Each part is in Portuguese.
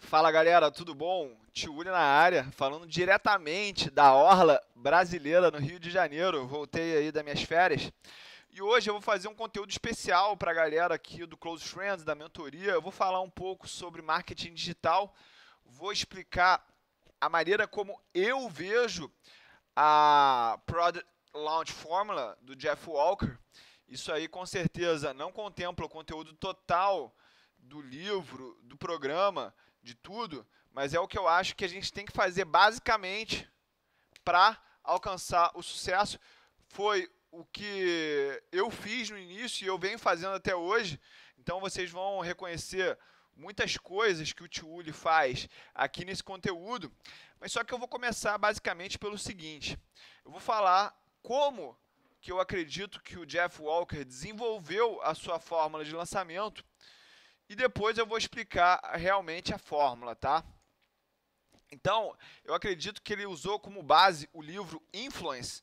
Fala galera, tudo bom? Tiúlio na área, falando diretamente da Orla Brasileira no Rio de Janeiro. Voltei aí das minhas férias e hoje eu vou fazer um conteúdo especial para a galera aqui do Close Friends, da mentoria. Eu vou falar um pouco sobre marketing digital, vou explicar a maneira como eu vejo a Product Launch Formula do Jeff Walker. Isso aí com certeza não contempla o conteúdo total do livro, do programa, de tudo, mas é o que eu acho que a gente tem que fazer basicamente para alcançar o sucesso. Foi o que eu fiz no início e eu venho fazendo até hoje. Então vocês vão reconhecer muitas coisas que o Tiúlio faz aqui nesse conteúdo. Mas só que eu vou começar basicamente pelo seguinte. Eu vou falar como que eu acredito que o Jeff Walker desenvolveu a sua fórmula de lançamento e depois eu vou explicar realmente a fórmula, tá? Então, eu acredito que ele usou como base o livro Influence,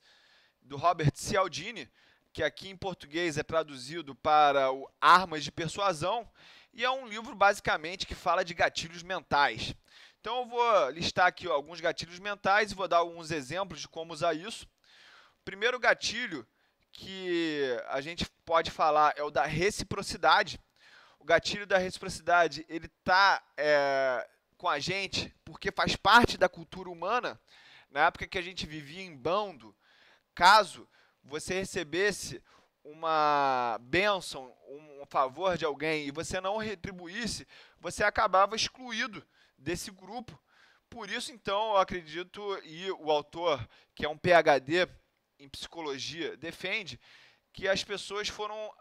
do Robert Cialdini, que aqui em português é traduzido para o Armas de Persuasão, e é um livro basicamente que fala de gatilhos mentais. Então eu vou listar aqui alguns gatilhos mentais e vou dar alguns exemplos de como usar isso. O primeiro gatilho que a gente pode falar é o da reciprocidade. O gatilho da reciprocidade, ele está com a gente porque faz parte da cultura humana. Na época que a gente vivia em bando, caso você recebesse uma bênção, um favor de alguém e você não retribuísse, você acabava excluído desse grupo. Por isso, então, eu acredito, e o autor, que é um PhD em psicologia, defende que as pessoas foram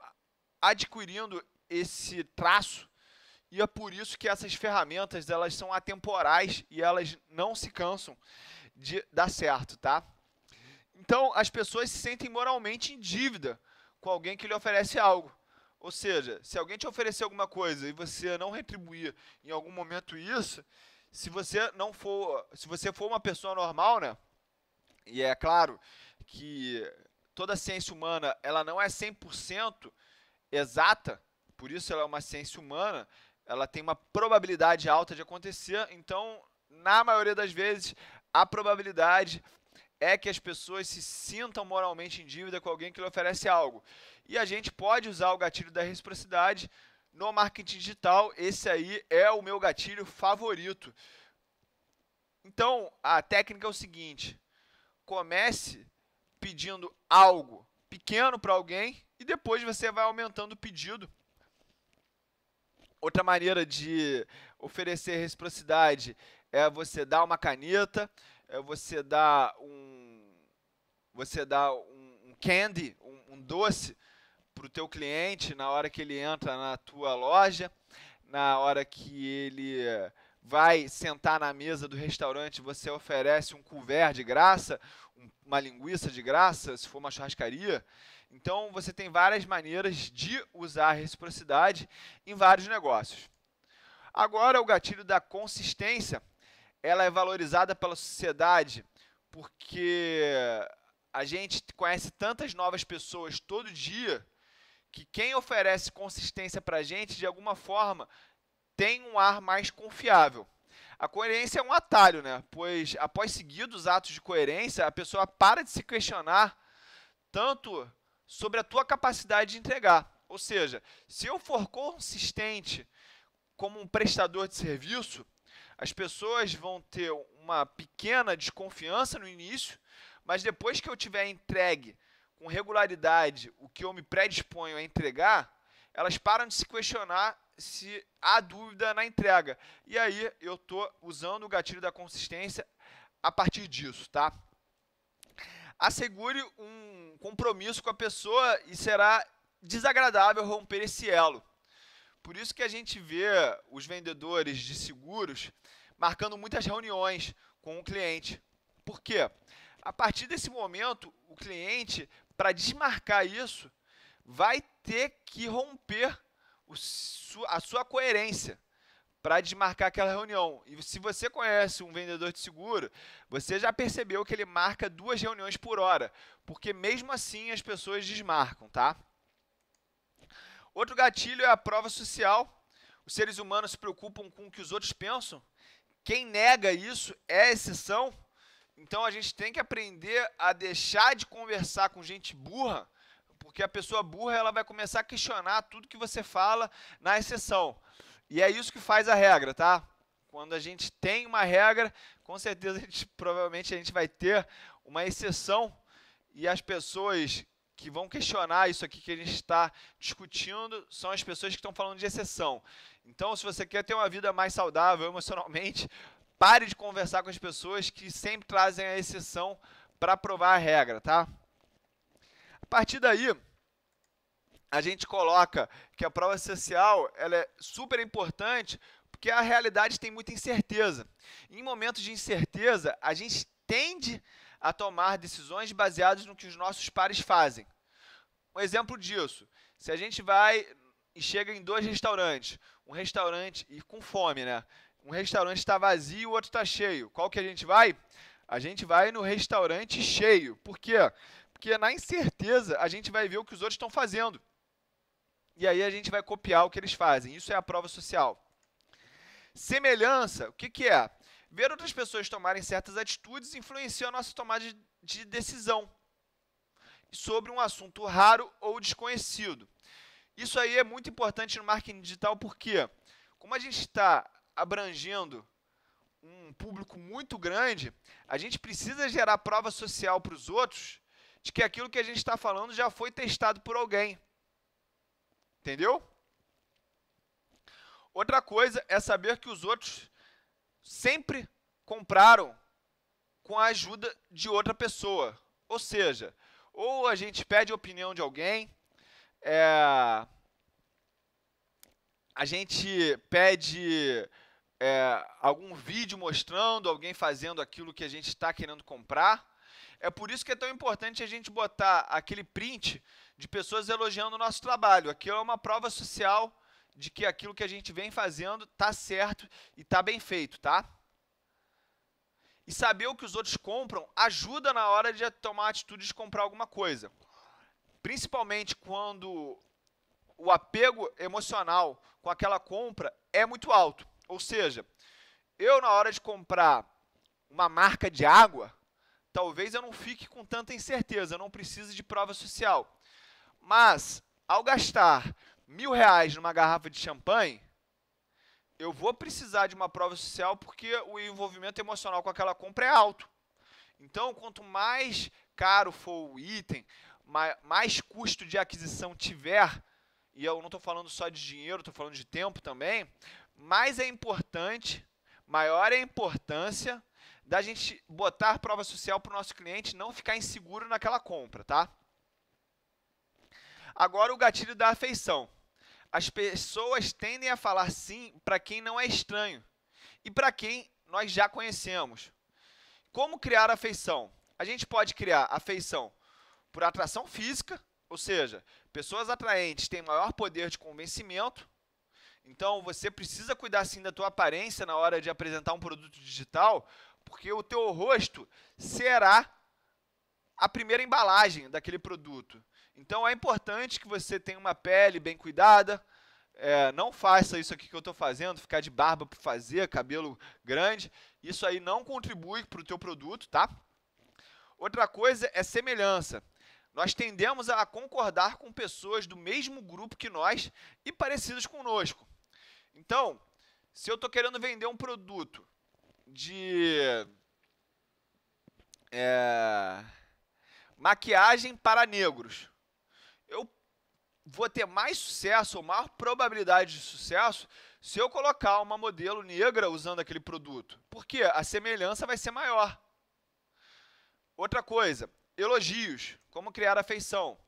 adquirindo esse traço e é por isso que essas ferramentas elas são atemporais e elas não se cansam de dar certo, tá? Então, as pessoas se sentem moralmente em dívida com alguém que lhe oferece algo. Ou seja, se alguém te oferecer alguma coisa e você não retribuir em algum momento isso, se você for uma pessoa normal, né? E é claro que toda ciência humana, ela não é 100% exata, por isso ela é uma ciência humana, ela tem uma probabilidade alta de acontecer, então, na maioria das vezes, a probabilidade é que as pessoas se sintam moralmente em dívida com alguém que lhe oferece algo. E a gente pode usar o gatilho da reciprocidade no marketing digital, esse aí é o meu gatilho favorito. Então, a técnica é o seguinte, comece pedindo algo pequeno para alguém e depois você vai aumentando o pedido. Outra maneira de oferecer reciprocidade é você dar uma caneta, é você dar um candy, um doce para o teu cliente na hora que ele entra na tua loja, na hora que ele vai sentar na mesa do restaurante, você oferece um couvert de graça, uma linguiça de graça, se for uma churrascaria. Então, você tem várias maneiras de usar a reciprocidade em vários negócios. Agora, o gatilho da consistência, ela é valorizada pela sociedade porque a gente conhece tantas novas pessoas todo dia que quem oferece consistência para a gente, de alguma forma, tem um ar mais confiável. A coerência é um atalho, né? Pois após seguir os atos de coerência, a pessoa para de se questionar tanto sobre a tua capacidade de entregar. Ou seja, se eu for consistente como um prestador de serviço, as pessoas vão ter uma pequena desconfiança no início, mas depois que eu tiver entregue com regularidade o que eu me predisponho a entregar, elas param de se questionar se há dúvida na entrega. E aí eu estou usando o gatilho da consistência a partir disso, tá? Assegure um compromisso com a pessoa e será desagradável romper esse elo. Por isso que a gente vê os vendedores de seguros marcando muitas reuniões com o cliente. Por quê? A partir desse momento, o cliente, para desmarcar isso, vai ter que romper a sua coerência para desmarcar aquela reunião. E se você conhece um vendedor de seguro, você já percebeu que ele marca 2 reuniões por hora, porque mesmo assim as pessoas desmarcam, tá? Outro gatilho é a prova social. Os seres humanos se preocupam com o que os outros pensam. Quem nega isso é exceção. Então a gente tem que aprender a deixar de conversar com gente burra, porque a pessoa burra ela vai começar a questionar tudo que você fala na exceção. E é isso que faz a regra, tá? Quando a gente tem uma regra, com certeza provavelmente a gente vai ter uma exceção e as pessoas que vão questionar isso aqui que a gente está discutindo são as pessoas que estão falando de exceção. Então, se você quer ter uma vida mais saudável emocionalmente, pare de conversar com as pessoas que sempre trazem a exceção para provar a regra, tá? A partir daí, a gente coloca que a prova social ela é super importante porque a realidade tem muita incerteza. Em momentos de incerteza, a gente tende a tomar decisões baseadas no que os nossos pares fazem. Um exemplo disso, se a gente vai e chega em 2 restaurantes, um restaurante e com fome, né? Um restaurante está vazio e o outro está cheio. Qual que a gente vai? A gente vai no restaurante cheio. Por quê? Porque na incerteza a gente vai ver o que os outros estão fazendo. E aí a gente vai copiar o que eles fazem. Isso é a prova social. Semelhança, o que, que é? Ver outras pessoas tomarem certas atitudes influencia a nossa tomada de decisão sobre um assunto raro ou desconhecido. Isso aí é muito importante no marketing digital porque, como a gente está abrangendo um público muito grande, a gente precisa gerar prova social para os outros de que aquilo que a gente está falando já foi testado por alguém. Entendeu? Outra coisa é saber que os outros sempre compraram com a ajuda de outra pessoa. Ou seja, ou a gente pede a opinião de alguém, a gente pede algum vídeo mostrando alguém fazendo aquilo que a gente está querendo comprar. É por isso que é tão importante a gente botar aquele print de pessoas elogiando o nosso trabalho. Aquilo é uma prova social de que aquilo que a gente vem fazendo está certo e está bem feito, tá? E saber o que os outros compram ajuda na hora de tomar a atitude de comprar alguma coisa. Principalmente quando o apego emocional com aquela compra é muito alto. Ou seja, eu na hora de comprar uma marca de água, talvez eu não fique com tanta incerteza, eu não precise de prova social. Mas, ao gastar R$1.000 numa garrafa de champanhe, eu vou precisar de uma prova social porque o envolvimento emocional com aquela compra é alto. Então, quanto mais caro for o item, mais custo de aquisição tiver, e eu não estou falando só de dinheiro, estou falando de tempo também, mais é importante, maior é a importância da gente botar prova social para o nosso cliente não ficar inseguro naquela compra, tá? Agora o gatilho da afeição. As pessoas tendem a falar sim para quem não é estranho e para quem nós já conhecemos. Como criar afeição? A gente pode criar afeição por atração física, ou seja, pessoas atraentes têm maior poder de convencimento. Então, você precisa cuidar sim da tua aparência na hora de apresentar um produto digital, porque o teu rosto será a primeira embalagem daquele produto. Então, é importante que você tenha uma pele bem cuidada, não faça isso aqui que eu estou fazendo, ficar de barba para fazer, cabelo grande. Isso aí não contribui para o teu produto, tá? Outra coisa é semelhança. Nós tendemos a concordar com pessoas do mesmo grupo que nós e parecidas conosco. Então, se eu estou querendo vender um produto de maquiagem para negros, eu vou ter mais sucesso, ou maior probabilidade de sucesso, se eu colocar uma modelo negra usando aquele produto. Porque a semelhança vai ser maior. Outra coisa, elogios. Como criar afeição?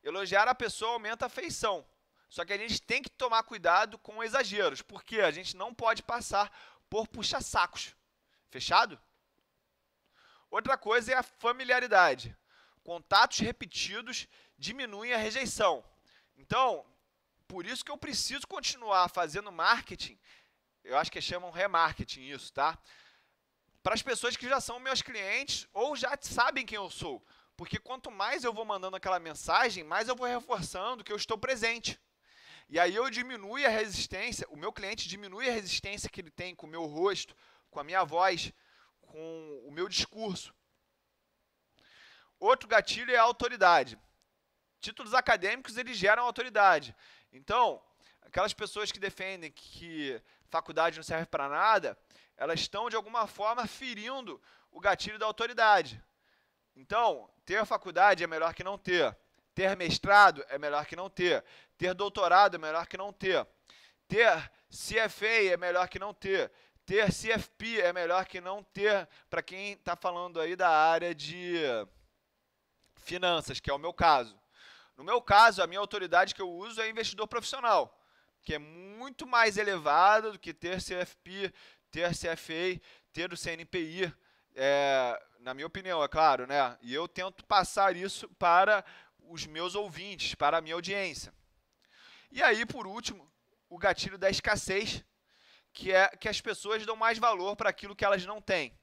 Elogiar a pessoa aumenta a afeição. Só que a gente tem que tomar cuidado com exageros, porque a gente não pode passar por puxa-sacos. Fechado? Outra coisa é a familiaridade. Contatos repetidos diminuem a rejeição. Então, por isso que eu preciso continuar fazendo marketing, eu acho que chamam remarketing isso, tá? Para as pessoas que já são meus clientes ou já sabem quem eu sou. Porque quanto mais eu vou mandando aquela mensagem, mais eu vou reforçando que eu estou presente. E aí eu diminuo a resistência, o meu cliente diminui a resistência que ele tem com o meu rosto, com a minha voz, com o meu discurso. Outro gatilho é a autoridade. Títulos acadêmicos, eles geram autoridade. Então, aquelas pessoas que defendem que faculdade não serve para nada, elas estão, de alguma forma, ferindo o gatilho da autoridade. Então, ter faculdade é melhor que não ter. Ter mestrado é melhor que não ter. Ter doutorado é melhor que não ter. Ter CFA é melhor que não ter. Ter CFP é melhor que não ter, para quem está falando aí da área de finanças, que é o meu caso. No meu caso, a minha autoridade que eu uso é investidor profissional, que é muito mais elevado do que ter CFP, ter CFA, ter o CNPI, na minha opinião, é claro, né? E eu tento passar isso para os meus ouvintes, para a minha audiência. E aí, por último, o gatilho da escassez, que é que as pessoas dão mais valor para aquilo que elas não têm.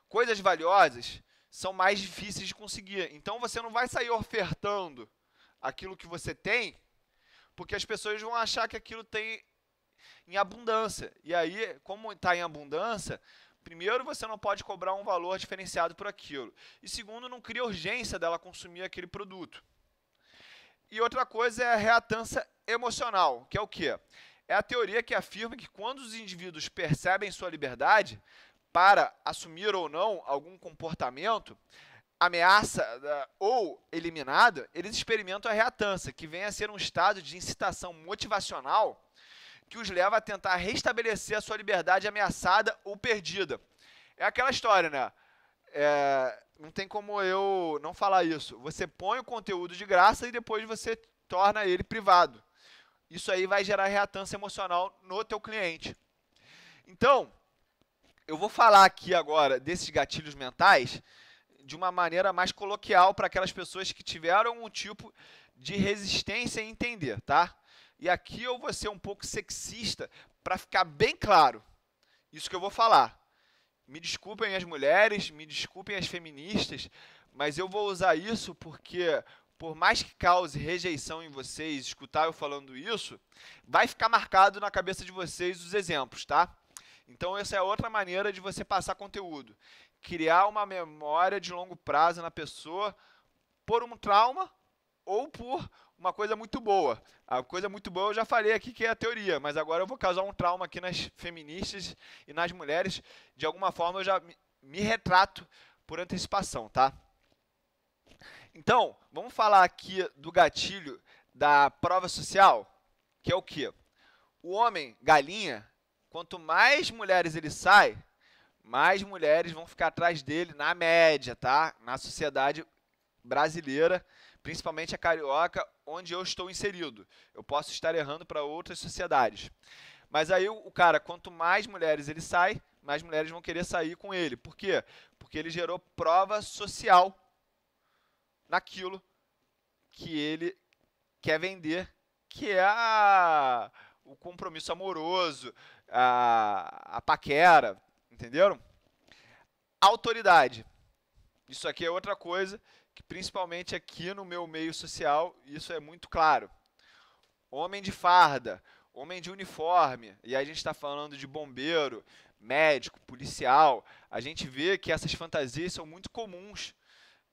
Coisas valiosas são mais difíceis de conseguir. Então, você não vai sair ofertando aquilo que você tem, porque as pessoas vão achar que aquilo tem em abundância. E aí, como está em abundância, primeiro, você não pode cobrar um valor diferenciado por aquilo. E segundo, não cria urgência dela consumir aquele produto. E outra coisa é a reatância emocional, que é o quê? É a teoria que afirma que quando os indivíduos percebem sua liberdade para assumir ou não algum comportamento, ameaça ou eliminada, eles experimentam a reatância, que vem a ser um estado de incitação motivacional que os leva a tentar restabelecer a sua liberdade ameaçada ou perdida. É aquela história, né? Não tem como eu não falar isso. Você põe o conteúdo de graça e depois você torna ele privado. Isso aí vai gerar reatância emocional no teu cliente. Então, eu vou falar aqui agora desses gatilhos mentais de uma maneira mais coloquial para aquelas pessoas que tiveram um tipo de resistência em entender, tá? E aqui eu vou ser um pouco sexista para ficar bem claro isso que eu vou falar. Me desculpem as mulheres, me desculpem as feministas, mas eu vou usar isso porque, por mais que cause rejeição em vocês, escutar eu falando isso, vai ficar marcado na cabeça de vocês os exemplos, tá? Então, essa é outra maneira de você passar conteúdo. Criar uma memória de longo prazo na pessoa por um trauma ou por uma coisa muito boa. A coisa muito boa eu já falei aqui que é a teoria, mas agora eu vou causar um trauma aqui nas feministas e nas mulheres. De alguma forma eu já me retrato por antecipação, tá? Então, vamos falar aqui do gatilho da prova social, que é o quê? O homem galinha, quanto mais mulheres ele sai, mais mulheres vão ficar atrás dele na média, tá? Na sociedade brasileira, principalmente a carioca, onde eu estou inserido. Eu posso estar errando para outras sociedades. Mas aí o cara, quanto mais mulheres ele sai, mais mulheres vão querer sair com ele. Por quê? Porque ele gerou prova social naquilo que ele quer vender, que é o compromisso amoroso, a paquera, entenderam? Autoridade. Isso aqui é outra coisa que, principalmente aqui no meu meio social, isso é muito claro. Homem de farda, homem de uniforme, e aí a gente está falando de bombeiro, médico, policial, a gente vê que essas fantasias são muito comuns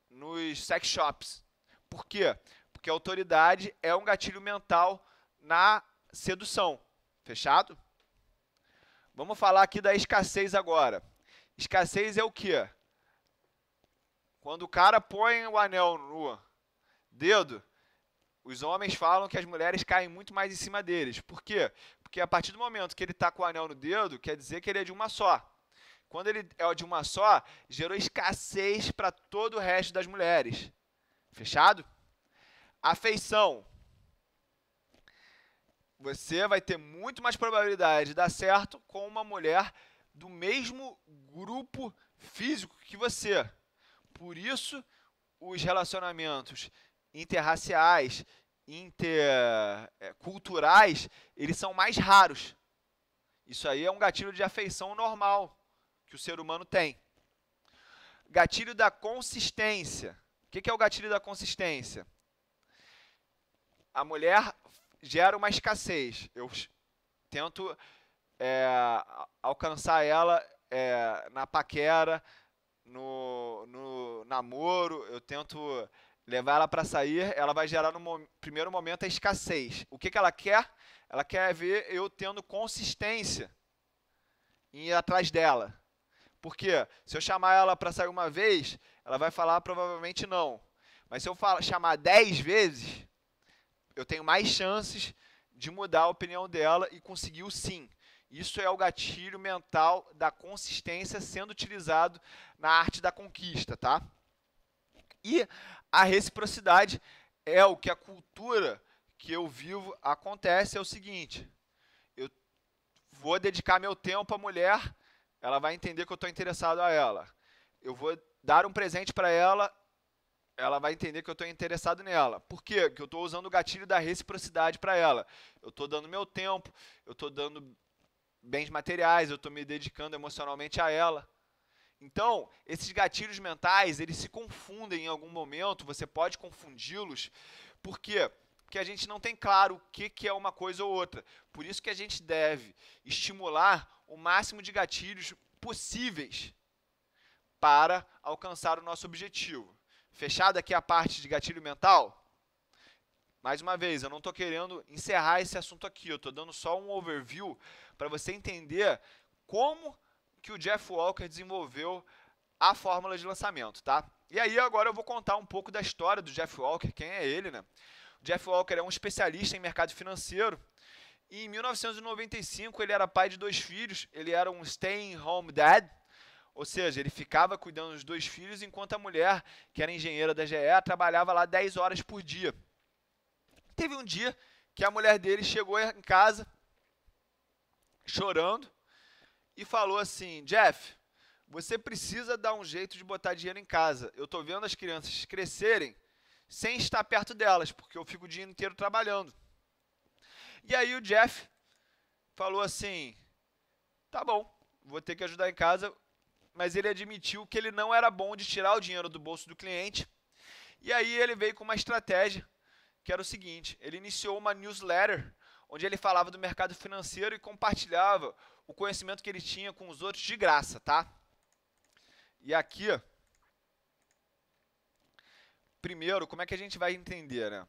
nos sex shops. Por quê? Porque a autoridade é um gatilho mental na sedução. Fechado? Vamos falar aqui da escassez agora. Escassez é o quê? Quando o cara põe o anel no dedo, os homens falam que as mulheres caem muito mais em cima deles. Por quê? Porque a partir do momento que ele está com o anel no dedo, quer dizer que ele é de uma só. Quando ele é de uma só, gerou escassez para todo o resto das mulheres. Fechado? Afeição. Você vai ter muito mais probabilidade de dar certo com uma mulher do mesmo grupo físico que você. Por isso, os relacionamentos interraciais, interculturais, eles são mais raros. Isso aí é um gatilho de afeição normal que o ser humano tem. Gatilho da consistência. O que é o gatilho da consistência? A mulher gera uma escassez. Eu tento alcançar ela na paquera, no namoro, eu tento levar ela para sair, ela vai gerar no primeiro momento a escassez. O que, que ela quer? Ela quer ver eu tendo consistência em ir atrás dela. Porque se eu chamar ela para sair uma vez, ela vai falar provavelmente não. Mas se eu chamar 10 vezes, eu tenho mais chances de mudar a opinião dela e conseguir o sim. Isso é o gatilho mental da consistência sendo utilizado na arte da conquista, tá? E a reciprocidade é o que a cultura que eu vivo acontece, é o seguinte: eu vou dedicar meu tempo à mulher, ela vai entender que eu estou interessado a ela. Eu vou dar um presente para ela, ela vai entender que eu estou interessado nela. Por quê? Porque eu estou usando o gatilho da reciprocidade para ela. Eu estou dando meu tempo, eu estou dando bens materiais, eu estou me dedicando emocionalmente a ela. Então, esses gatilhos mentais, eles se confundem em algum momento, você pode confundi-los. Por quê? Porque a gente não tem claro o que é uma coisa ou outra. Por isso que a gente deve estimular o máximo de gatilhos possíveis para alcançar o nosso objetivo. Fechado aqui a parte de gatilho mental? Mais uma vez, eu não estou querendo encerrar esse assunto aqui, eu estou dando só um overview para você entender como que o Jeff Walker desenvolveu a fórmula de lançamento, tá? E aí agora eu vou contar um pouco da história do Jeff Walker, quem é ele, né? O Jeff Walker é um especialista em mercado financeiro e em 1995 ele era pai de 2 filhos, ele era um stay-home dad, ou seja, ele ficava cuidando dos 2 filhos enquanto a mulher, que era engenheira da GE, trabalhava lá 10 horas por dia. Teve um dia que a mulher dele chegou em casa chorando e falou assim: Jeff, você precisa dar um jeito de botar dinheiro em casa. Eu estou vendo as crianças crescerem sem estar perto delas, porque eu fico o dia inteiro trabalhando. E aí o Jeff falou assim: tá bom, vou ter que ajudar em casa, mas ele admitiu que ele não era bom de tirar o dinheiro do bolso do cliente. E aí ele veio com uma estratégia, que era o seguinte: ele iniciou uma newsletter, onde ele falava do mercado financeiro e compartilhava o conhecimento que ele tinha com os outros de graça, tá? E aqui, primeiro, como é que a gente vai entender, né?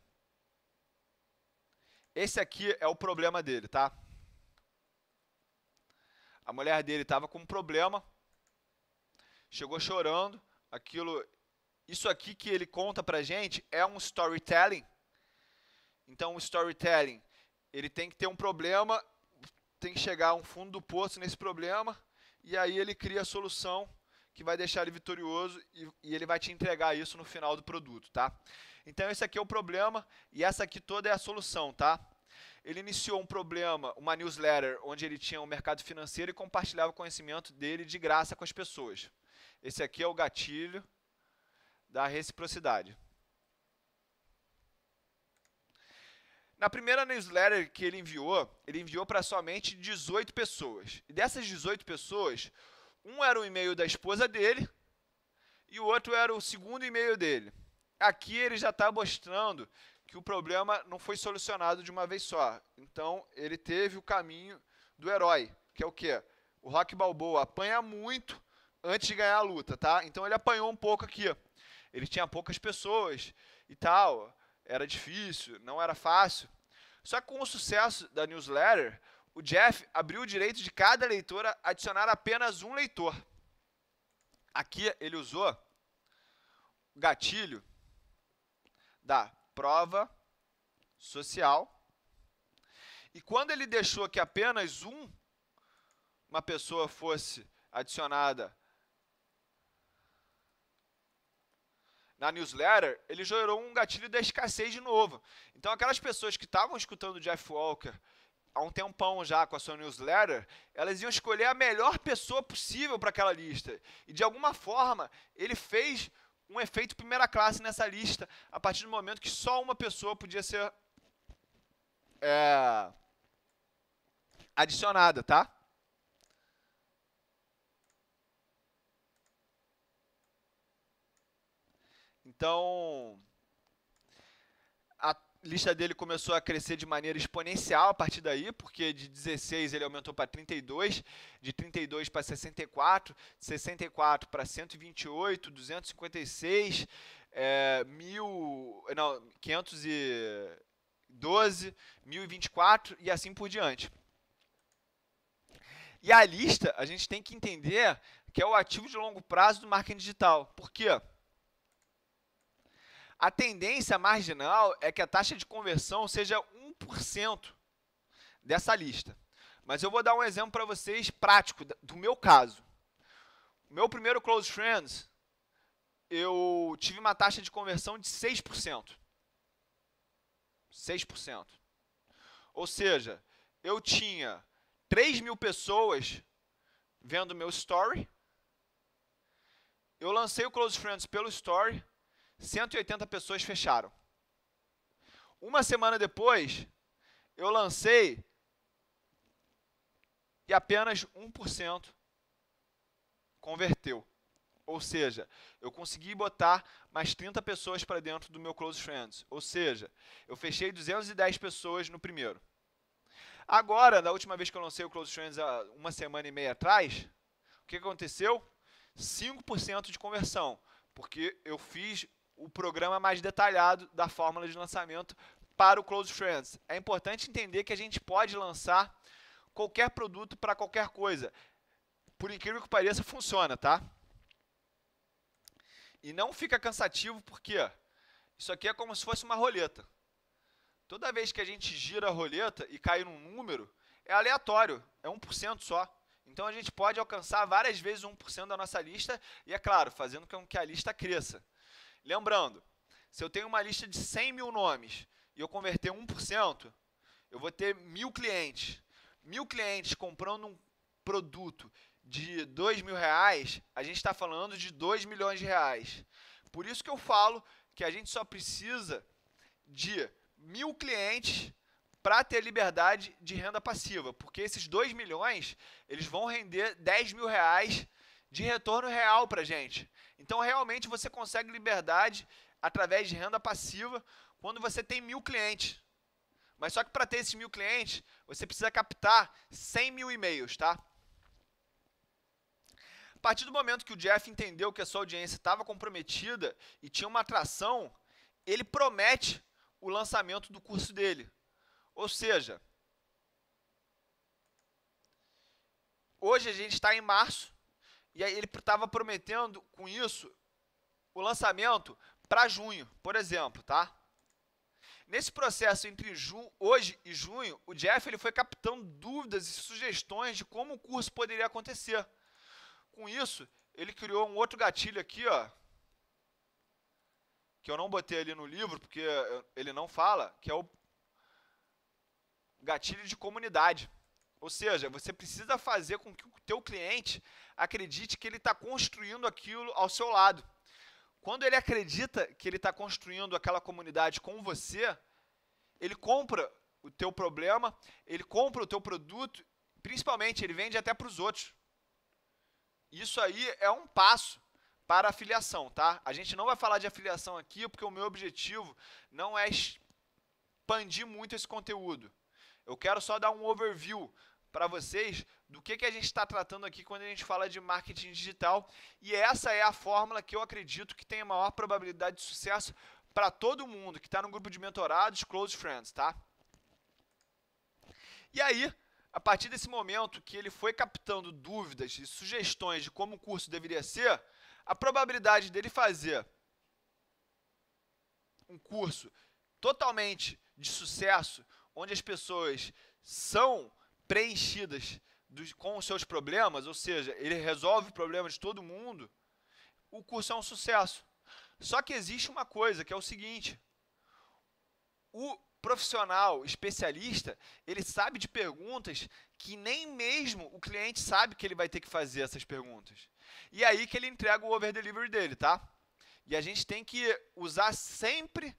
Esse aqui é o problema dele, tá? A mulher dele estava com um problema, chegou chorando, isso aqui que ele conta pra gente é um storytelling. Então, o storytelling, ele tem que ter um problema, tem que chegar a um fundo do poço nesse problema, e aí ele cria a solução que vai deixar ele vitorioso e ele vai te entregar isso no final do produto, tá? Então, esse aqui é o problema e essa aqui toda é a solução, tá? Ele iniciou um problema, uma newsletter, onde ele tinha um mercado financeiro e compartilhava o conhecimento dele de graça com as pessoas. Esse aqui é o gatilho da reciprocidade. Na primeira newsletter que ele enviou para somente 18 pessoas. E dessas 18 pessoas, um era o e-mail da esposa dele e o outro era o segundo e-mail dele. Aqui ele já está mostrando que o problema não foi solucionado de uma vez só. Então, ele teve o caminho do herói, que é o quê? O Rocky Balboa apanha muito antes de ganhar a luta, tá? Então, ele apanhou um pouco aqui. Ele tinha poucas pessoas e tal, era difícil, não era fácil. Só que com o sucesso da newsletter, o Jeff abriu o direito de cada leitor a adicionar apenas um leitor. Aqui ele usou o gatilho da prova social. E quando ele deixou que apenas uma pessoa fosse adicionada na newsletter, ele gerou um gatilho da escassez de novo. Então, aquelas pessoas que estavam escutando o Jeff Walker há um tempão já com a sua newsletter, elas iam escolher a melhor pessoa possível para aquela lista. E, de alguma forma, ele fez um efeito primeira classe nessa lista, a partir do momento que só uma pessoa podia ser adicionada, tá? Então, lista dele começou a crescer de maneira exponencial a partir daí, porque de 16 ele aumentou para 32, de 32 para 64, 64 para 128, 256, 512, 1024 e assim por diante. E a lista, a gente tem que entender que é o ativo de longo prazo do marketing digital. Por quê? A tendência marginal é que a taxa de conversão seja 1% dessa lista. Mas eu vou dar um exemplo para vocês prático do meu caso. O meu primeiro Close Friends, eu tive uma taxa de conversão de 6%. 6%. Ou seja, eu tinha 3.000 pessoas vendo meu story. Eu lancei o Close Friends pelo story. 180 pessoas fecharam. Uma semana depois, eu lancei e apenas 1% converteu. Ou seja, eu consegui botar mais 30 pessoas para dentro do meu Close Friends. Ou seja, eu fechei 210 pessoas no primeiro. Agora, na última vez que eu lancei o Close Friends, há uma semana e meia atrás, o que aconteceu? 5% de conversão, porque eu fiz o programa mais detalhado da fórmula de lançamento para o Close Friends. É importante entender que a gente pode lançar qualquer produto para qualquer coisa. Por incrível que pareça, funciona, tá? E não fica cansativo, porque isso aqui é como se fosse uma roleta. Toda vez que a gente gira a roleta e cai num número, é aleatório, é 1% só. Então a gente pode alcançar várias vezes 1% da nossa lista e, é claro, fazendo com que a lista cresça. Lembrando, se eu tenho uma lista de 100 mil nomes e eu converter 1%, eu vou ter 1.000 clientes. 1.000 clientes comprando um produto de R$2.000, a gente está falando de R$2 milhões. Por isso que eu falo que a gente só precisa de 1.000 clientes para ter liberdade de renda passiva, porque esses 2 milhões, eles vão render R$10.000 de retorno real para a gente. Então, realmente, você consegue liberdade através de renda passiva quando você tem 1.000 clientes. Mas só que para ter esses 1.000 clientes, você precisa captar 100 mil e-mails, tá? A partir do momento que o Jeff entendeu que a sua audiência estava comprometida e tinha uma atração, ele promete o lançamento do curso dele. Ou seja, hoje a gente está em março, e aí ele estava prometendo com isso o lançamento para junho, por exemplo, tá? Nesse processo entre hoje e junho, o Jeff ele foi captando dúvidas e sugestões de como o curso poderia acontecer. Com isso, ele criou um outro gatilho aqui, ó, que eu não botei ali no livro, porque ele não fala, que é o gatilho de comunidade. Ou seja, você precisa fazer com que o teu cliente acredite que ele está construindo aquilo ao seu lado. Quando ele acredita que ele está construindo aquela comunidade com você, ele compra o teu problema, ele compra o teu produto, principalmente ele vende até para os outros. Isso aí é um passo para a afiliação, tá? A gente não vai falar de afiliação aqui, porque o meu objetivo não é expandir muito esse conteúdo. Eu quero só dar um overview para vocês do que a gente está tratando aqui quando a gente fala de marketing digital. E essa é a fórmula que eu acredito que tem a maior probabilidade de sucesso para todo mundo que está no grupo de mentorados, Close Friends, tá? E aí, a partir desse momento que ele foi captando dúvidas e sugestões de como o curso deveria ser, a probabilidade dele fazer um curso totalmente de sucesso, onde as pessoas são preenchidas com os seus problemas, ou seja, ele resolve o problema de todo mundo, o curso é um sucesso. Só que existe uma coisa, que é o seguinte: o profissional especialista, ele sabe de perguntas que nem mesmo o cliente sabe que ele vai ter que fazer essas perguntas. E é aí que ele entrega o over delivery dele, tá? E a gente tem que usar sempre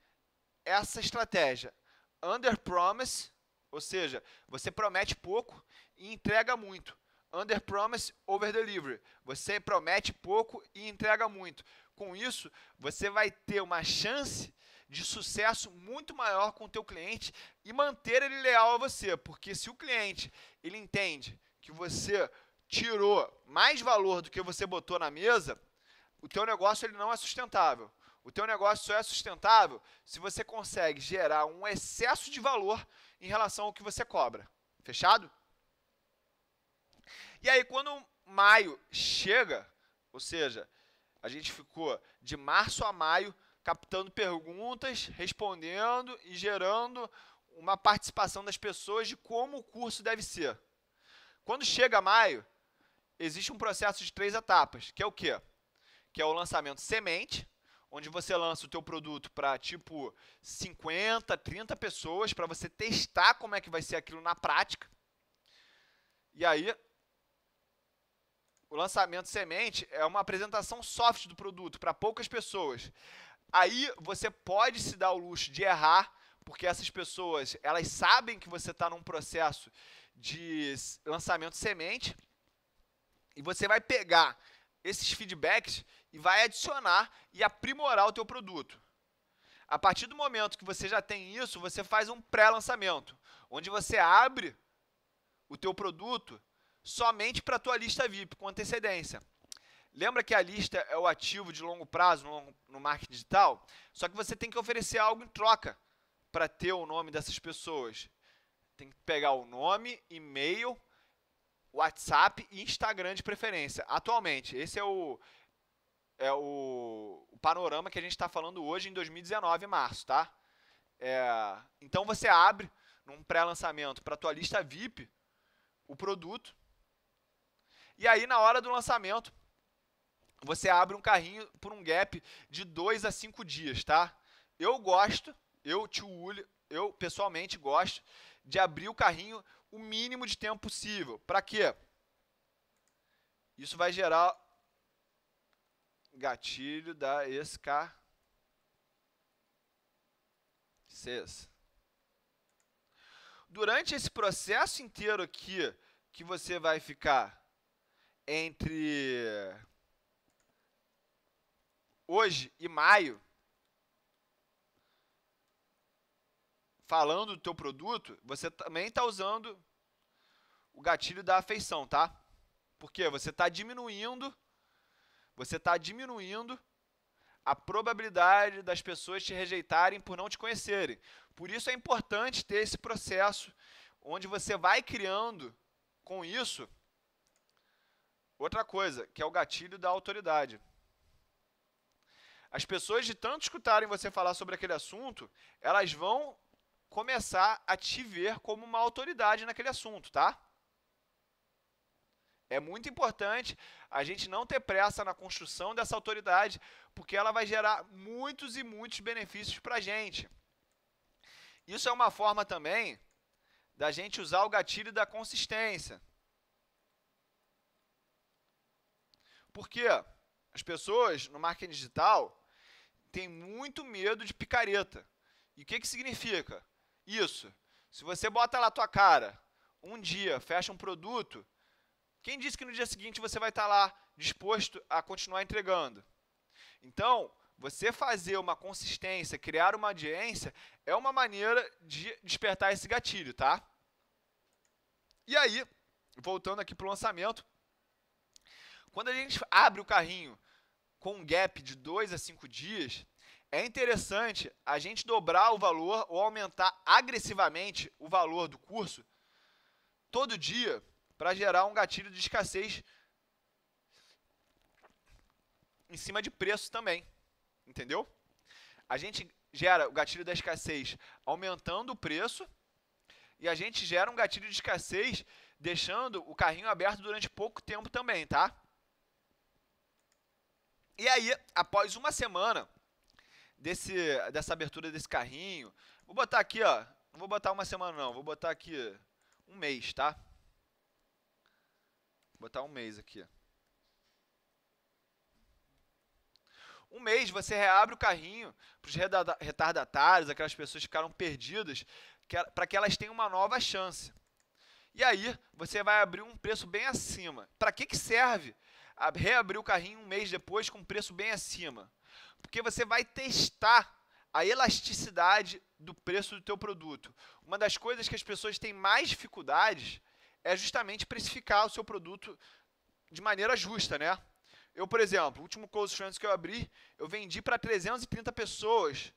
essa estratégia. Under promise, ou seja, você promete pouco e entrega muito. Under promise, over delivery. Você promete pouco e entrega muito. Com isso, você vai ter uma chance de sucesso muito maior com o teu cliente e manter ele leal a você, porque se o cliente ele entende que você tirou mais valor do que você botou na mesa, o teu negócio ele não é sustentável. O teu negócio só é sustentável se você consegue gerar um excesso de valor em relação ao que você cobra. Fechado? E aí, quando maio chega, ou seja, a gente ficou de março a maio captando perguntas, respondendo e gerando uma participação das pessoas de como o curso deve ser. Quando chega maio, existe um processo de 3 etapas, que é o quê? Que é o lançamento semente, onde você lança o teu produto para tipo 50, 30 pessoas, para você testar como é que vai ser aquilo na prática. E aí, o lançamento semente é uma apresentação soft do produto para poucas pessoas. Aí você pode se dar o luxo de errar, porque essas pessoas elas sabem que você está num processo de lançamento semente, e você vai pegar esses feedbacks e vai adicionar e aprimorar o teu produto. A partir do momento que você já tem isso, você faz um pré-lançamento, onde você abre o teu produto somente para a tua lista VIP, com antecedência. Lembra que a lista é o ativo de longo prazo no marketing digital? Só que você tem que oferecer algo em troca para ter o nome dessas pessoas. Tem que pegar o nome, e-mail, WhatsApp e Instagram de preferência. Atualmente, esse é o panorama que a gente está falando hoje em 2019, em março, tá? Então você abre num pré-lançamento para a tua lista VIP o produto, e aí na hora do lançamento você abre um carrinho por um gap de 2 a 5 dias, tá? Eu pessoalmente gosto de abrir o carrinho o mínimo de tempo possível. Para quê? Isso vai gerar gatilho da escassez. Durante esse processo inteiro aqui, que você vai ficar entre hoje e maio, falando do teu produto, você também está usando o gatilho da afeição, tá? Porque você está diminuindo a probabilidade das pessoas te rejeitarem por não te conhecerem. Por isso é importante ter esse processo onde você vai criando com isso outra coisa, que é o gatilho da autoridade. As pessoas, de tanto escutarem você falar sobre aquele assunto, elas vão começar a te ver como uma autoridade naquele assunto, tá? É muito importante a gente não ter pressa na construção dessa autoridade, porque ela vai gerar muitos e muitos benefícios para a gente. Isso é uma forma também da gente usar o gatilho da consistência. Porque as pessoas no marketing digital têm muito medo de picareta. E o que significa? Isso. Se você bota lá a tua cara, um dia fecha um produto, quem disse que no dia seguinte você vai estar lá disposto a continuar entregando? Então, você fazer uma consistência, criar uma audiência, é uma maneira de despertar esse gatilho, tá? E aí, voltando aqui para o lançamento, quando a gente abre o carrinho com um gap de 2 a 5 dias, é interessante a gente dobrar o valor ou aumentar agressivamente o valor do curso todo dia para gerar um gatilho de escassez em cima de preço também, entendeu? A gente gera o gatilho da escassez aumentando o preço e a gente gera um gatilho de escassez deixando o carrinho aberto durante pouco tempo também, tá? E aí, após uma semana dessa abertura desse carrinho, vou botar aqui, ó, não vou botar uma semana não, vou botar aqui um mês, tá? Vou botar um mês aqui. Um mês você reabre o carrinho para os retardatários, aquelas pessoas que ficaram perdidas, para que elas tenham uma nova chance. E aí você vai abrir um preço bem acima. Para que serve reabrir o carrinho um mês depois com um preço bem acima? Porque você vai testar a elasticidade do preço do teu produto. Uma das coisas que as pessoas têm mais dificuldades é justamente precificar o seu produto de maneira justa, né? Eu, por exemplo, o último Close Friends que eu abri, eu vendi para 330 pessoas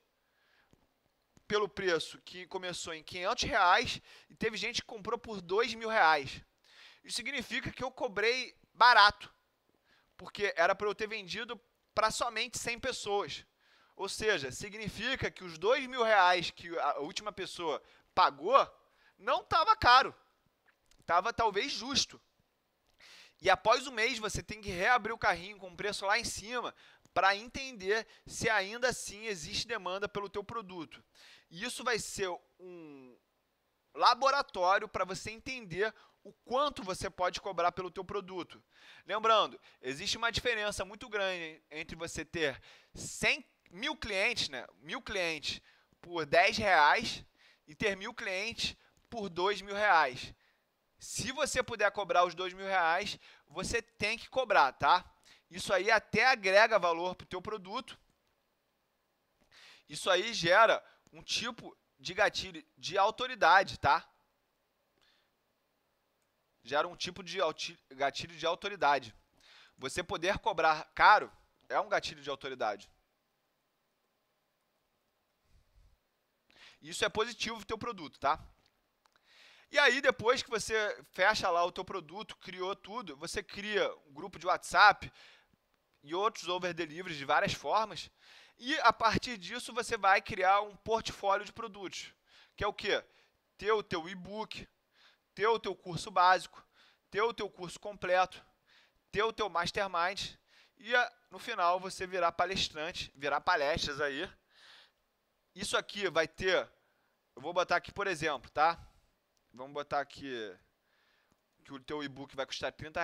pelo preço que começou em R$ 500 e teve gente que comprou por R$ 2.000. Isso significa que eu cobrei barato, porque era para eu ter vendido para somente 100 pessoas. Ou seja, significa que os R$ 2.000 que a última pessoa pagou não estava caro, estava talvez justo. E após o mês você tem que reabrir o carrinho com o preço lá em cima para entender se ainda assim existe demanda pelo teu produto. E isso vai ser um laboratório para você entender o quanto você pode cobrar pelo teu produto. Lembrando, existe uma diferença muito grande entre você ter 1.000 clientes, né, 1.000 clientes por R$ 10 e ter 1.000 clientes por R$ 2.000. Se você puder cobrar os R$ 2.000, você tem que cobrar, tá? Isso aí até agrega valor para o teu produto. Isso aí gera um tipo de gatilho de autoridade, tá? Gera um tipo de gatilho de autoridade. Você poder cobrar caro é um gatilho de autoridade. Isso é positivo para o teu produto, tá? E aí, depois que você fecha lá o teu produto, criou tudo, você cria um grupo de WhatsApp e outros over-deliveries de várias formas. E, a partir disso, você vai criar um portfólio de produtos. Que é o quê? Ter o teu e-book, ter o teu curso básico, ter o teu curso completo, ter o teu mastermind e, no final, você virar palestrante, virar palestras aí. Isso aqui vai ter... Eu vou botar aqui, por exemplo, tá? Vamos botar aqui que o teu e-book vai custar R$ 30.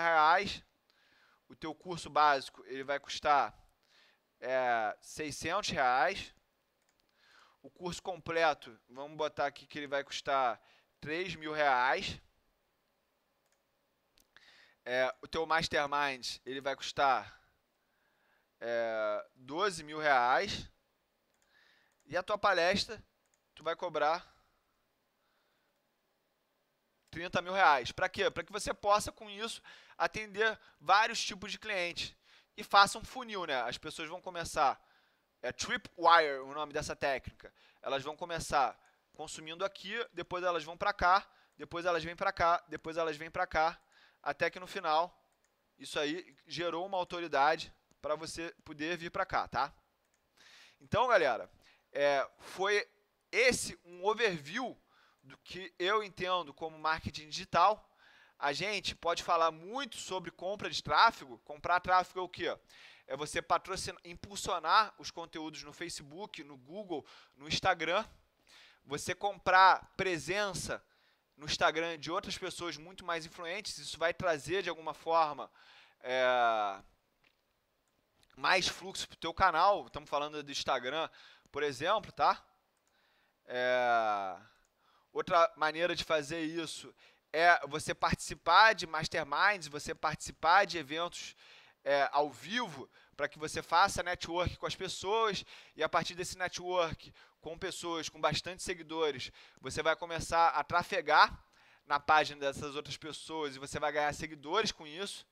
O teu curso básico ele vai custar R$ 600. O curso completo, vamos botar aqui que ele vai custar R$ 3.000. O teu mastermind ele vai custar R$ 12.000. E a tua palestra, tu vai cobrar R$ 30.000. Para quê? Para que você possa, com isso, atender vários tipos de clientes. E faça um funil, né? As pessoas vão começar... Tripwire, o nome dessa técnica. Elas vão começar consumindo aqui, depois elas vão para cá, depois elas vêm para cá, depois elas vêm para cá, até que no final, isso aí gerou uma autoridade para você poder vir para cá, tá? Então, galera, foi esse um overview do que eu entendo como marketing digital. A gente pode falar muito sobre compra de tráfego. Comprar tráfego é o quê? É você impulsionar os conteúdos no Facebook, no Google, no Instagram. Você comprar presença no Instagram de outras pessoas muito mais influentes. Isso vai trazer, de alguma forma, mais fluxo para o teu canal. Estamos falando do Instagram, por exemplo, tá? Outra maneira de fazer isso é você participar de masterminds, você participar de eventos ao vivo, para que você faça network com as pessoas, e a partir desse network com pessoas com bastante seguidores, você vai começar a trafegar na página dessas outras pessoas e você vai ganhar seguidores com isso.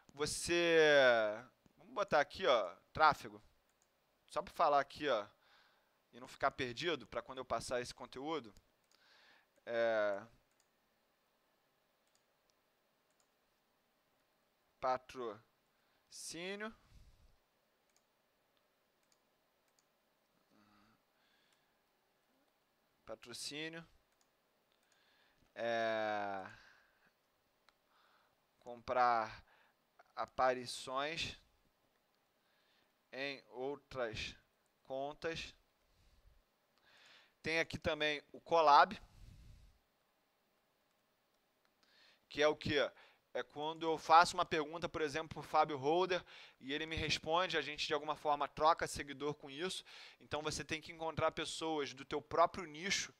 Vamos botar aqui, ó, tráfego, só para falar aqui, ó, e não ficar perdido para quando eu passar esse conteúdo. Patrocínio. Comprar aparições em outras contas. Tem aqui também o collab, que é o que? É quando eu faço uma pergunta, por exemplo, para o Fábio Holder, e ele me responde, a gente de alguma forma troca seguidor com isso. Então você tem que encontrar pessoas do teu próprio nicho,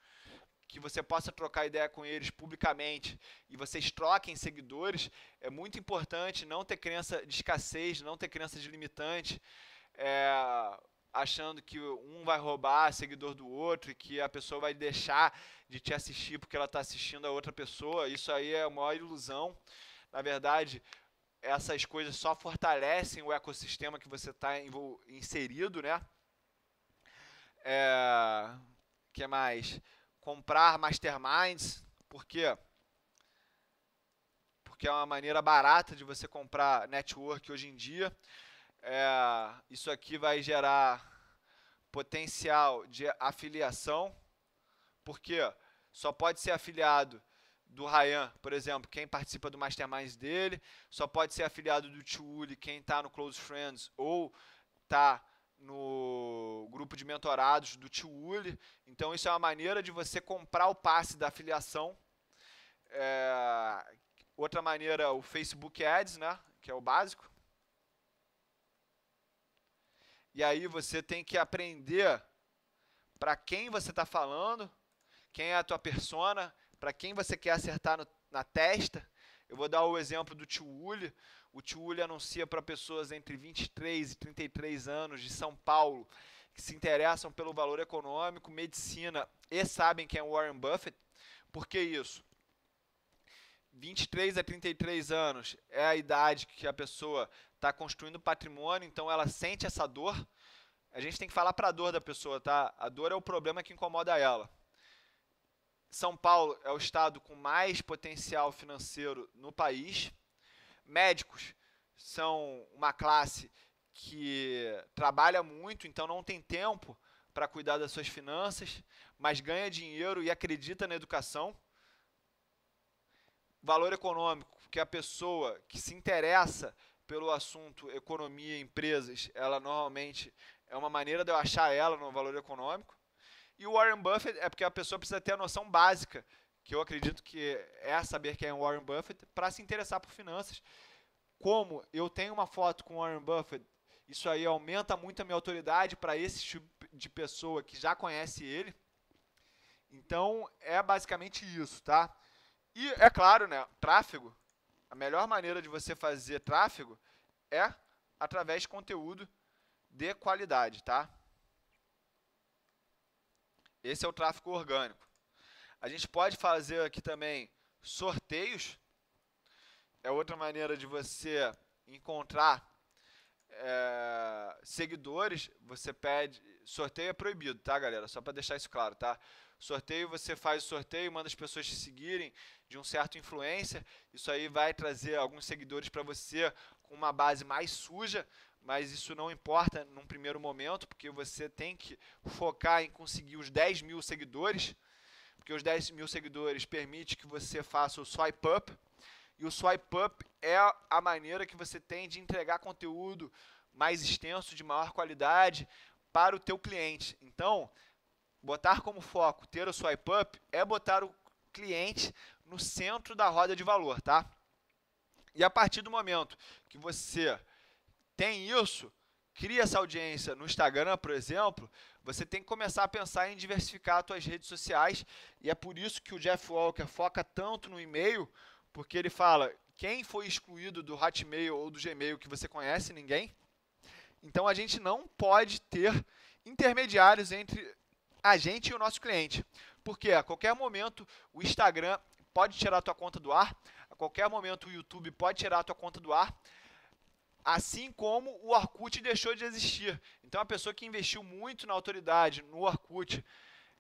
que você possa trocar ideia com eles publicamente, e vocês troquem seguidores. É muito importante não ter crença de escassez, não ter crença de limitante. achando que um vai roubar seguidor do outro e que a pessoa vai deixar de te assistir porque ela está assistindo a outra pessoa. Isso aí é a maior ilusão. Na verdade, essas coisas só fortalecem o ecossistema que você está inserido, né? Que mais? Comprar masterminds. Por quê? Porque é uma maneira barata de você comprar network hoje em dia. Isso aqui vai gerar potencial de afiliação, porque só pode ser afiliado do Ryan, por exemplo, quem participa do Masterminds dele, só pode ser afiliado do Tiuli quem está no Close Friends ou está no grupo de mentorados do Tiuli. Então isso é uma maneira de você comprar o passe da afiliação. Outra maneira, o Facebook Ads, né, que é o básico. E aí você tem que aprender para quem você está falando, quem é a tua persona, para quem você quer acertar na testa. Eu vou dar o exemplo do Tiuli. O Tiuli anuncia para pessoas entre 23 e 33 anos de São Paulo que se interessam pelo valor econômico, medicina e sabem quem é Warren Buffett. Por que isso? 23 a 33 anos é a idade que a pessoa está construindo patrimônio, então ela sente essa dor. A gente tem que falar para a dor da pessoa, tá? A dor é o problema que incomoda ela. São Paulo é o estado com mais potencial financeiro no país. Médicos são uma classe que trabalha muito, então não tem tempo para cuidar das suas finanças, mas ganha dinheiro e acredita na educação. Valor econômico, que a pessoa que se interessa pelo assunto economia e empresas, ela normalmente é uma maneira de eu achar ela no valor econômico. E o Warren Buffett é porque a pessoa precisa ter a noção básica, que eu acredito que é saber quem é o Warren Buffett, para se interessar por finanças. Como eu tenho uma foto com o Warren Buffett, isso aí aumenta muito a minha autoridade para esse tipo de pessoa que já conhece ele. Então, é basicamente isso, tá? E, é claro, né, tráfego, a melhor maneira de você fazer tráfego é através de conteúdo de qualidade, tá? Esse é o tráfego orgânico. A gente pode fazer aqui também sorteios. É outra maneira de você encontrar seguidores. Você pede... Sorteio é proibido, tá, galera? Só para deixar isso claro, tá? Sorteio, você faz o sorteio, manda as pessoas te seguirem de um certo influencer. Isso aí vai trazer alguns seguidores para você com uma base mais suja, mas isso não importa num primeiro momento, porque você tem que focar em conseguir os 10 mil seguidores, porque os 10 mil seguidores permite que você faça o swipe up, e o swipe up é a maneira que você tem de entregar conteúdo mais extenso, de maior qualidade, para o teu cliente. Então, botar como foco ter o swipe up é botar o cliente no centro da roda de valor, tá? E a partir do momento que você tem isso, cria essa audiência no Instagram, por exemplo, você tem que começar a pensar em diversificar as suas redes sociais, e é por isso que o Jeff Walker foca tanto no e-mail, porque ele fala, quem foi excluído do Hotmail ou do Gmail que você conhece? Ninguém. Então a gente não pode ter intermediários entre a gente e o nosso cliente, porque a qualquer momento o Instagram pode tirar a tua conta do ar, a qualquer momento o YouTube pode tirar a tua conta do ar, assim como o Orkut deixou de existir. Então a pessoa que investiu muito na autoridade, no Orkut,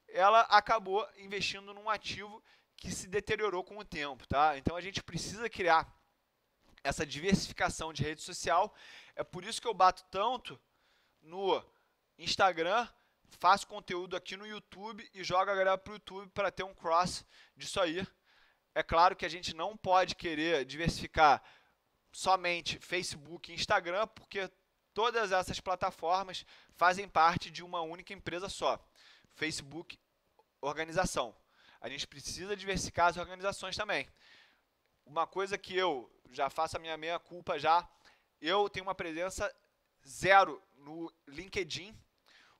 ela acabou investindo num ativo que se deteriorou com o tempo, tá? Então a gente precisa criar essa diversificação de rede social. É por isso que eu bato tanto no Instagram, faço conteúdo aqui no YouTube e jogo a galera para o YouTube para ter um cross disso aí. É claro que a gente não pode querer diversificar somente Facebook e Instagram, porque todas essas plataformas fazem parte de uma única empresa só. Facebook, organização. A gente precisa diversificar as organizações também. Uma coisa que eu já faço a minha meia culpa já, eu tenho uma presença zero no LinkedIn.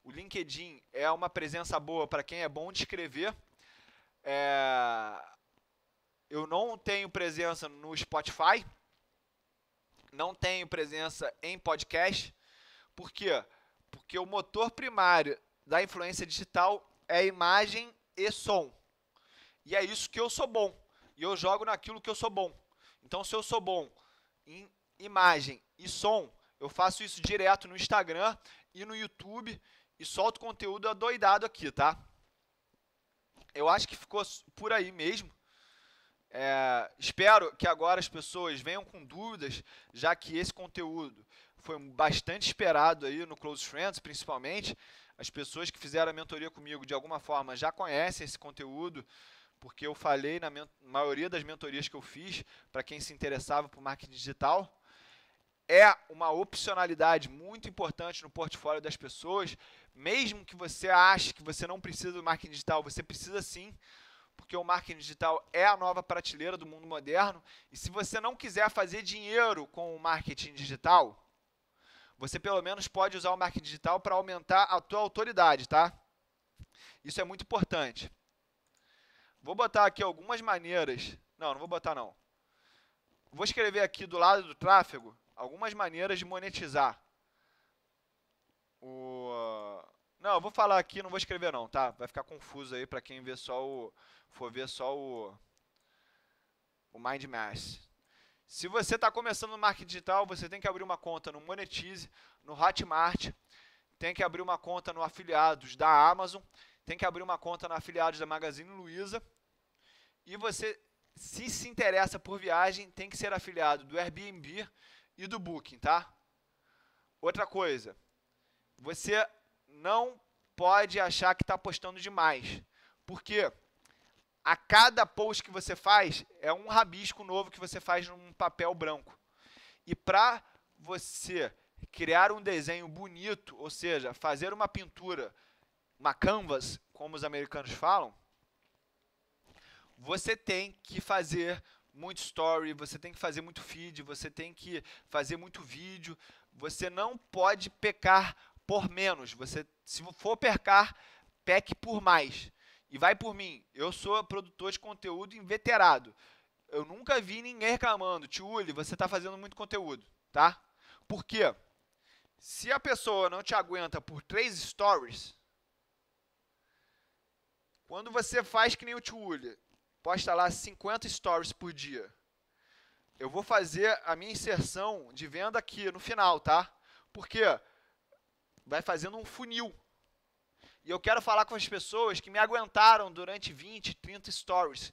O LinkedIn é uma presença boa para quem é bom de escrever. Eu não tenho presença no Spotify, não tenho presença em podcast. Por quê? Porque o motor primário da influência digital é imagem e som. E é isso que eu sou bom. E eu jogo naquilo que eu sou bom. Então, se eu sou bom em imagem e som, eu faço isso direto no Instagram e no YouTube e solto conteúdo adoidado aqui, tá? Eu acho que ficou por aí mesmo. Espero que agora as pessoas venham com dúvidas, já que esse conteúdo foi bastante esperado aí no Close Friends, principalmente. As pessoas que fizeram a mentoria comigo, de alguma forma, já conhecem esse conteúdo, porque eu falei na maioria das mentorias que eu fiz, para quem se interessava por marketing digital. É uma opcionalidade muito importante no portfólio das pessoas, mesmo que você ache que você não precisa do marketing digital, você precisa sim, porque o marketing digital é a nova prateleira do mundo moderno, e se você não quiser fazer dinheiro com o marketing digital, você pelo menos pode usar o marketing digital para aumentar a tua autoridade, tá? Isso é muito importante. Vou botar aqui algumas maneiras, não vou botar não. Vou escrever aqui do lado do tráfego algumas maneiras de monetizar. Não, eu vou falar aqui, não vou escrever não, tá? Vai ficar confuso aí para quem vê for ver só o Mind Mass. Se você está começando no marketing digital, você tem que abrir uma conta no Monetize, no Hotmart, tem que abrir uma conta no Afiliados da Amazon, tem que abrir uma conta no Afiliados da Magazine Luiza, e você, se interessa por viagem, tem que ser afiliado do Airbnb e do Booking, tá? Outra coisa, você não pode achar que está postando demais, porque a cada post que você faz é um rabisco novo que você faz num papel branco. E para você criar um desenho bonito, ou seja, fazer uma pintura, uma canvas, como os americanos falam, você tem que fazer muito story, você tem que fazer muito feed, você tem que fazer muito vídeo. Você não pode pecar por menos. Se for pecar, peque por mais. E vai por mim. Eu sou produtor de conteúdo inveterado. Eu nunca vi ninguém reclamando. Tiuli, você está fazendo muito conteúdo, tá? Por quê? Se a pessoa não te aguenta por 3 stories, quando você faz que nem o Tiuli, posta lá 50 stories por dia, eu vou fazer a minha inserção de venda aqui no final, tá? Porque vai fazendo um funil. E eu quero falar com as pessoas que me aguentaram durante 20, 30 stories.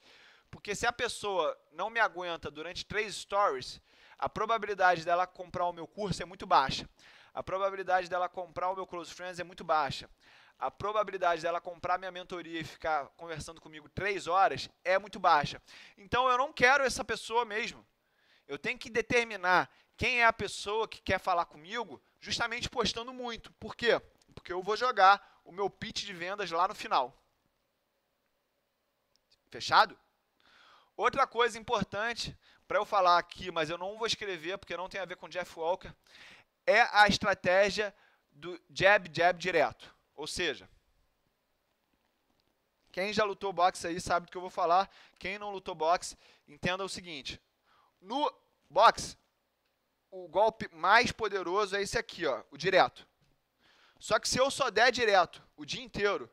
Porque se a pessoa não me aguenta durante 3 stories, a probabilidade dela comprar o meu curso é muito baixa. A probabilidade dela comprar o meu Close Friends é muito baixa. A probabilidade dela comprar minha mentoria e ficar conversando comigo 3 horas é muito baixa. Então eu não quero essa pessoa mesmo. Eu tenho que determinar quem é a pessoa que quer falar comigo justamente postando muito. Por quê? Porque eu vou jogar o meu pitch de vendas lá no final. Fechado? Outra coisa importante para eu falar aqui, mas eu não vou escrever porque não tem a ver com Jeff Walker, é a estratégia do jab, jab direto. Ou seja, quem já lutou boxe aí sabe do que eu vou falar. Quem não lutou boxe, entenda o seguinte. No boxe, o golpe mais poderoso é esse aqui, ó, o direto. Só que se eu só der direto o dia inteiro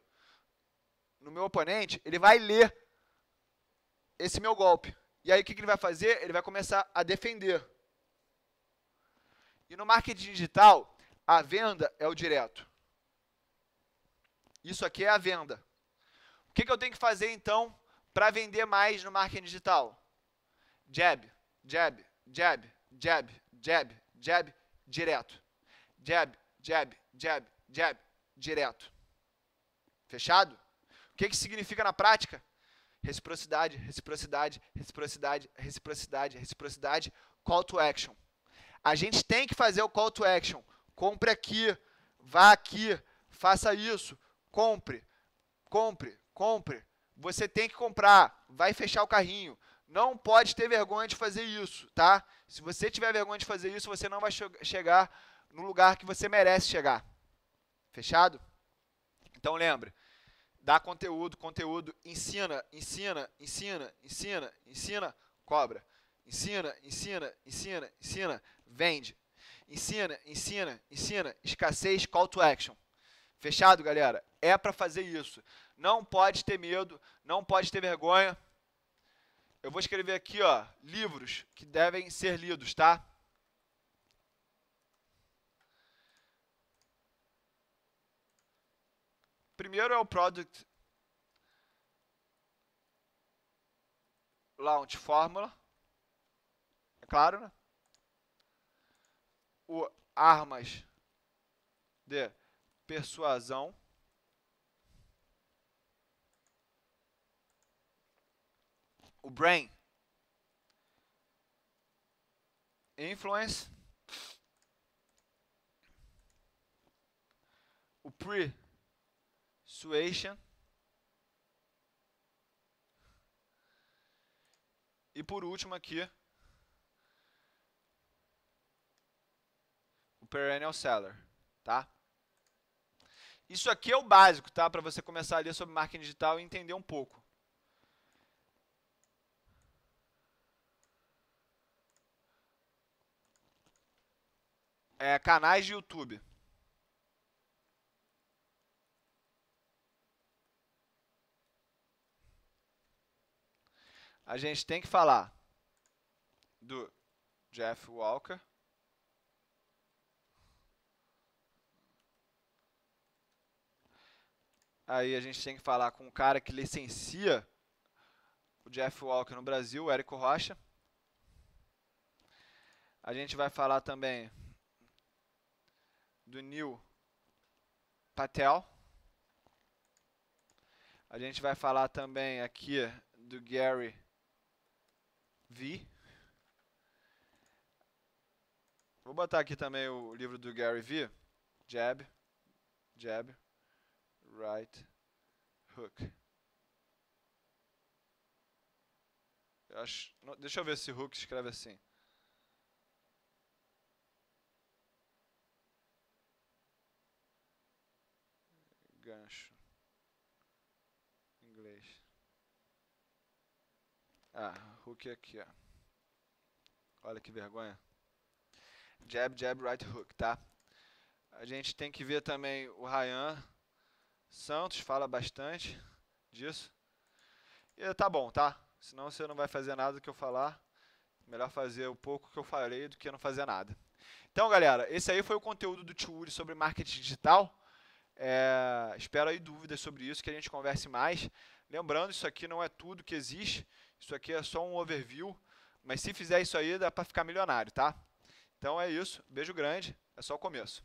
no meu oponente, ele vai ler esse meu golpe. E aí o que ele vai fazer? Ele vai começar a defender. E no marketing digital, a venda é o direto. Isso aqui é a venda. O que eu tenho que fazer então para vender mais no marketing digital? Jab, jab, jab, jab, jab, jab, direto. Jab, jab, jab, jab, direto. Fechado? O que significa na prática? Reciprocidade, reciprocidade, reciprocidade, reciprocidade, reciprocidade, call to action. A gente tem que fazer o call to action. Compre aqui, vá aqui, faça isso, compre, compre, compre. Você tem que comprar, vai fechar o carrinho. Não pode ter vergonha de fazer isso, tá? Se você tiver vergonha de fazer isso, você não vai chegar no lugar que você merece chegar. Fechado? Então lembre, dá conteúdo, conteúdo, ensina, ensina, ensina, ensina, ensina, cobra. Ensina, ensina, ensina, ensina, vende. Ensina, ensina, ensina. Escassez, call to action. Fechado, galera? É para fazer isso. Não pode ter medo, não pode ter vergonha. Eu vou escrever aqui, ó, livros que devem ser lidos, tá? Primeiro é o Product Launch Formula. É claro, né? O Armas de Persuasão. O Brain Influence. O Persuasion. E por último aqui, o Perennial Seller, tá? Isso aqui é o básico, tá? Para você começar a ler sobre marketing digital e entender um pouco. Canais de YouTube. A gente tem que falar do Jeff Walker. Aí a gente tem que falar com o cara que licencia o Jeff Walker no Brasil, o Érico Rocha. A gente vai falar também do Neil Patel. A gente vai falar também aqui do Gary V. Vou botar aqui também o livro do Gary V. Jab, Right, Hook. Deixa eu ver se Hook escreve assim. Gancho. Inglês. Hook aqui, ó. Olha que vergonha. Jab, right hook, tá? A gente tem que ver também o Ryan Santos, fala bastante disso. E tá bom, tá? Senão você não vai fazer nada do que eu falar. Melhor fazer o pouco que eu falei do que não fazer nada. Então, galera, esse aí foi o conteúdo do Tio Uri sobre marketing digital. Espero aí dúvidas sobre isso, que a gente converse mais. Lembrando, isso aqui não é tudo que existe. Isso aqui é só um overview. Mas se fizer isso aí, dá pra ficar milionário, tá? Então é isso. Beijo grande. É só o começo.